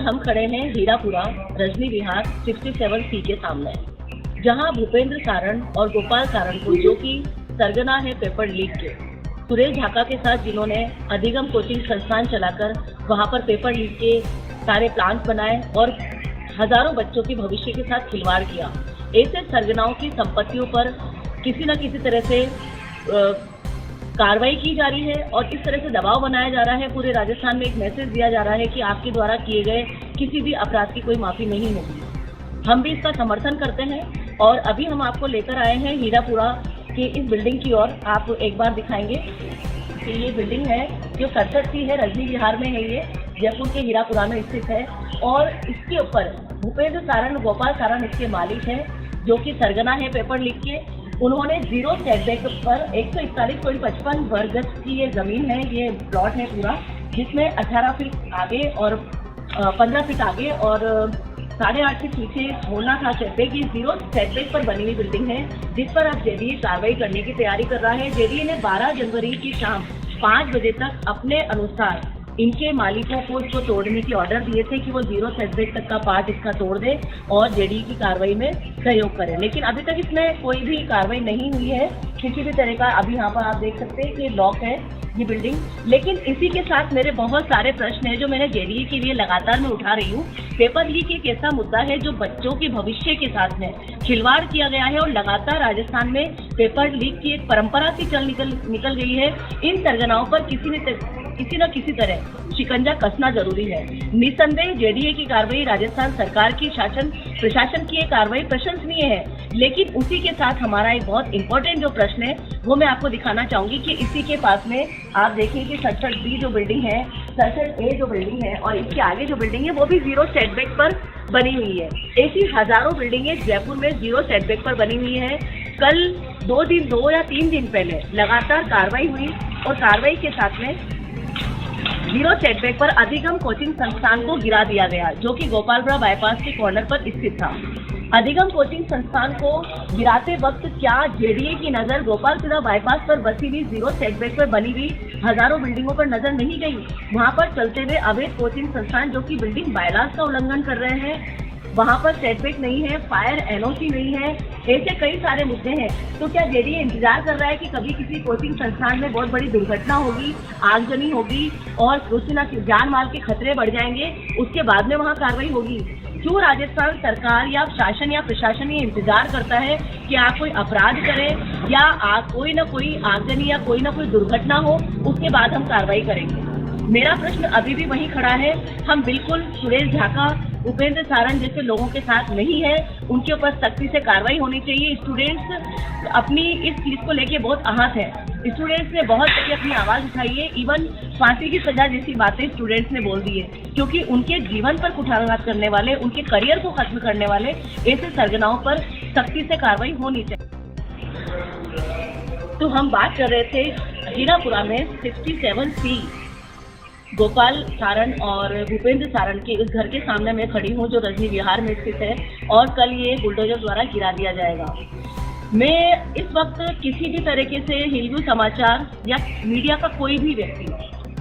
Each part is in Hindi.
हम खड़े हैं हीरापुरा रजनी विहार 67C के सामने, जहां भूपेंद्र सारण और गोपाल सारण को, जो कि सरगना है पेपर लीक के, सुरेश ढाका के साथ जिन्होंने अधिगम कोचिंग संस्थान चलाकर वहां पर पेपर लीक के सारे प्लान्स बनाए और हजारों बच्चों के भविष्य के साथ खिलवाड़ किया, ऐसे सरगनाओं की संपत्तियों पर किसी न किसी तरह से कार्रवाई की जा रही है और इस तरह से दबाव बनाया जा रहा है। पूरे राजस्थान में एक मैसेज दिया जा रहा है कि आपके द्वारा किए गए किसी भी अपराध की कोई माफी नहीं होगी। हम भी इसका समर्थन करते हैं और अभी हम आपको लेकर आए हैं हीरापुरा की इस बिल्डिंग की ओर। आप एक बार दिखाएंगे कि ये बिल्डिंग है जो 67C है, रजनी विहार में है, ये जयपुर के हीरापुरा में स्थित है और इसके ऊपर भूपेंद्र सारण, गोपाल सारण इसके मालिक हैं, जो कि सरगना है पेपर लीक के। उन्होंने जीरो सेटबैक पर 141.55 वर्ग गज की ये जमीन है, ये प्लॉट है पूरा, जिसमें 18 फीट आगे और 15 फीट आगे और 8.5 फीट पीछे होना था सेटबैक। ये जीरो सेटबैक पर बनी हुई बिल्डिंग है, जिस पर अब जेडीए कार्रवाई करने की तैयारी कर रहा है। जेडीए ने 12 जनवरी की शाम 5 बजे तक अपने अनुसार इनके मालिकों को इसको तोड़ने के ऑर्डर दिए थे कि वो जीरो सेटबैक तक का पार्ट इसका तोड़ दे और जेडीए की कार्रवाई में सहयोग करें, लेकिन अभी तक इसमें कोई भी कार्रवाई नहीं हुई है किसी भी तरह का। अभी यहाँ पर आप देख सकते हैं कि लॉक है ये बिल्डिंग, लेकिन इसी के साथ मेरे बहुत सारे प्रश्न हैं जो मैंने जेडीए के लिए लगातार मैं उठा रही हूँ। पेपर लीक एक ऐसा मुद्दा है जो बच्चों के भविष्य के साथ में खिलवाड़ किया गया है और लगातार राजस्थान में पेपर लीक की एक परंपरा सी निकल गई है। इन सरगनाओं पर किसी न किसी तरह शिकंजा कसना जरूरी है। निसंदेह जेडीए की कार्रवाई, राजस्थान सरकार की प्रशासन की ये कार्रवाई प्रशंसनीय है, लेकिन उसी के साथ हमारा एक बहुत इंपॉर्टेंट जो प्रश्न है वो मैं आपको दिखाना चाहूंगी कि इसी के पास में आप देखिए कि 67B जो बिल्डिंग है, 67A जो बिल्डिंग है और इसके आगे जो बिल्डिंग है वो भी जीरो सेटबैक पर बनी हुई है। ऐसी हजारों बिल्डिंगें जयपुर में जीरो सेटबैक पर बनी हुई है। कल 2 या 3 दिन पहले लगातार कार्रवाई हुई और कार्रवाई के साथ में जीरो सेटबैक पर अधिगम कोचिंग संस्थान को गिरा दिया गया, जो कि गोपालपुरा बाईपास के कॉर्नर पर स्थित था। अधिगम कोचिंग संस्थान को गिराते वक्त क्या जेडीए की नजर गोपालपुरा बाईपास पर बसी हुई जीरो सेटबैक पर बनी हुई हजारों बिल्डिंगों पर नजर नहीं गई? वहां पर चलते हुए अवैध कोचिंग संस्थान जो कि बिल्डिंग बायलास का उल्लंघन कर रहे हैं, वहां पर सेटबैक नहीं है, फायर एनओसी नहीं है, ऐसे कई सारे मुद्दे हैं। तो क्या जेडीए इंतजार कर रहा है कि कभी किसी कोचिंग संस्थान में बहुत बड़ी दुर्घटना होगी, आगजनी होगी और कुछ न जान माल के खतरे बढ़ जाएंगे, उसके बाद में वहां कार्रवाई होगी? क्यों राजस्थान सरकार या शासन या प्रशासन ये इंतजार करता है कि आप कोई अपराध करें या आप कोई ना कोई आगजनी या कोई ना कोई दुर्घटना हो, उसके बाद हम कार्रवाई करेंगे? मेरा प्रश्न अभी भी वही खड़ा है। हम बिल्कुल सुरेश ढाका, भूपेंद्र सारण जैसे लोगों के साथ नहीं है, उनके ऊपर सख्ती से कार्रवाई होनी चाहिए। स्टूडेंट्स अपनी इस चीज को लेके बहुत आहत है। स्टूडेंट्स ने बहुत जगह अपनी आवाज उठाई है, इवन फांसी की सजा जैसी बातें स्टूडेंट्स ने बोल दी है, क्योंकि उनके जीवन पर कुठाराघात करने वाले, उनके करियर को खत्म करने वाले ऐसे सरगनाओं पर सख्ती से कार्रवाई होनी चाहिए। तो हम बात कर रहे थे हीरापुरा में 67C गोपाल सारण और भूपेंद्र सारण के उस घर के सामने मैं खड़ी हूँ जो रजनी विहार में स्थित है और कल ये बुलडोजर द्वारा गिरा दिया जाएगा। मैं इस वक्त किसी भी तरीके से हिंदू समाचार या मीडिया का कोई भी व्यक्ति,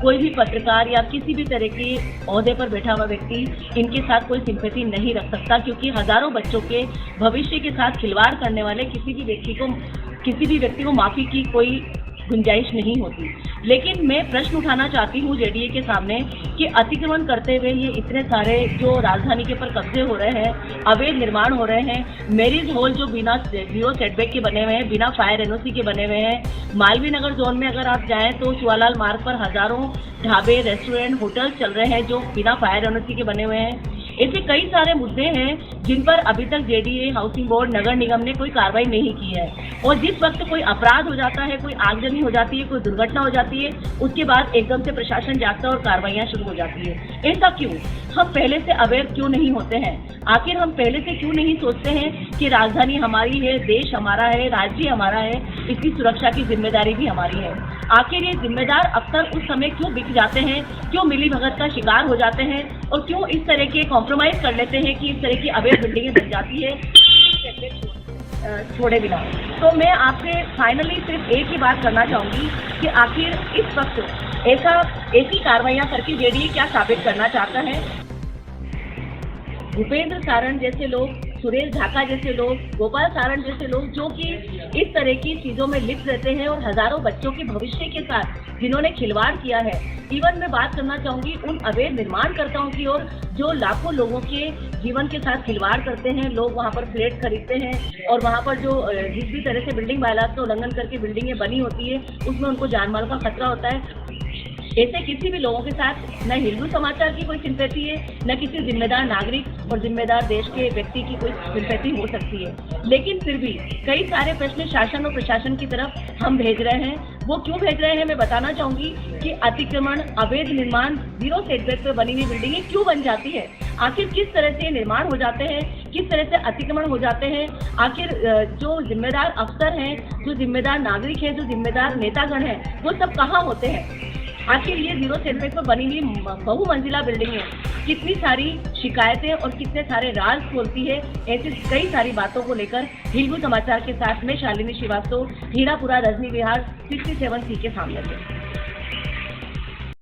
कोई भी पत्रकार या किसी भी तरह के ओहदे पर बैठा हुआ व्यक्ति इनके साथ कोई सिंपैथी नहीं रख सकता, क्योंकि हजारों बच्चों के भविष्य के साथ खिलवाड़ करने वाले किसी भी व्यक्ति को माफी की कोई गुंजाइश नहीं होती। लेकिन मैं प्रश्न उठाना चाहती हूँ जेडीए के सामने कि अतिक्रमण करते हुए ये इतने सारे जो राजधानी के ऊपर कब्जे हो रहे हैं, अवैध निर्माण हो रहे हैं, मैरिज हॉल जो बिना जीरो सेटबैक के बने हुए हैं, बिना फायर एनओसी के बने हुए हैं। मालवीय नगर जोन में अगर आप जाएं तो सुवालाल मार्ग पर हजारों ढाबे, रेस्टोरेंट, होटल चल रहे हैं जो बिना फायर एनओसी के बने हुए हैं। ऐसे कई सारे मुद्दे हैं जिन पर अभी तक जेडीए, हाउसिंग बोर्ड, नगर निगम ने कोई कार्रवाई नहीं की है। और जिस वक्त कोई अपराध हो जाता है, कोई आगजनी हो जाती है, कोई दुर्घटना हो जाती है, उसके बाद एकदम से प्रशासन जागता और कार्रवाइयां शुरू हो जाती है। ऐसा क्यों? हम पहले से अवेयर क्यों नहीं होते हैं? आखिर हम पहले से क्यों नहीं सोचते हैं कि राजधानी हमारी है, देश हमारा है, राज्य हमारा है, इसकी सुरक्षा की जिम्मेदारी भी हमारी है? आखिर ये जिम्मेदार अफसर उस समय क्यों बिक जाते हैं, क्यों मिलीभगत का शिकार हो जाते हैं और क्यों इस तरह के कॉम्प्रोमाइज कर लेते हैं कि इस तरह की अवैध बिल्डिंगें बन जाती है छोड़े बिना? तो मैं आपसे फाइनली सिर्फ एक ही बात करना चाहूंगी कि आखिर इस वक्त ऐसी कार्रवाइयां करके जेडीए क्या साबित करना चाहता है? भूपेंद्र सारण जैसे लोग, सुरेश ढाका जैसे लोग, गोपाल सारण जैसे लोग जो कि इस तरह की चीजों में लिप्त रहते हैं और हजारों बच्चों के भविष्य के साथ जिन्होंने खिलवाड़ किया है। इवन मैं बात करना चाहूंगी उन अवैध निर्माणकर्ताओं की ओर जो लाखों लोगों के जीवन के साथ खिलवाड़ करते हैं। लोग वहां पर फ्लैट खरीदते हैं और वहां पर जो जिस भी तरह से बिल्डिंग बायलाज का उल्लंघन करके बिल्डिंगें बनी होती है उसमें उनको जान माल का खतरा होता है। ऐसे किसी भी लोगों के साथ न हिंदू समाचार की कोई सिंपैथी है, न किसी जिम्मेदार नागरिक और जिम्मेदार देश के व्यक्ति की कोई सिंपैथी हो सकती है। लेकिन फिर भी कई सारे प्रश्न शासन और प्रशासन की तरफ हम भेज रहे हैं। वो क्यों भेज रहे हैं मैं बताना चाहूंगी कि अतिक्रमण, अवैध निर्माण, जीरो सेटबैक पर बनी हुई बिल्डिंगें क्यों बन जाती है, आखिर किस तरह से निर्माण हो जाते हैं, किस तरह से अतिक्रमण हो जाते हैं, आखिर जो जिम्मेदार अफसर हैं, जो जिम्मेदार नागरिक हैं, जो जिम्मेदार नेतागण हैं, वो सब कहाँ होते हैं। आखिर ये जीरो सेटबैक पर बनी हुई बहुमंजिला बिल्डिंगें कितनी सारी शिकायतें और कितने सारे राज खोलती है। ऐसी कई सारी बातों को लेकर हिंदू समाचार के साथ मैं शालिनी श्रीवास्तव, हीरापुरा रजनी विहार 67C के सामने से।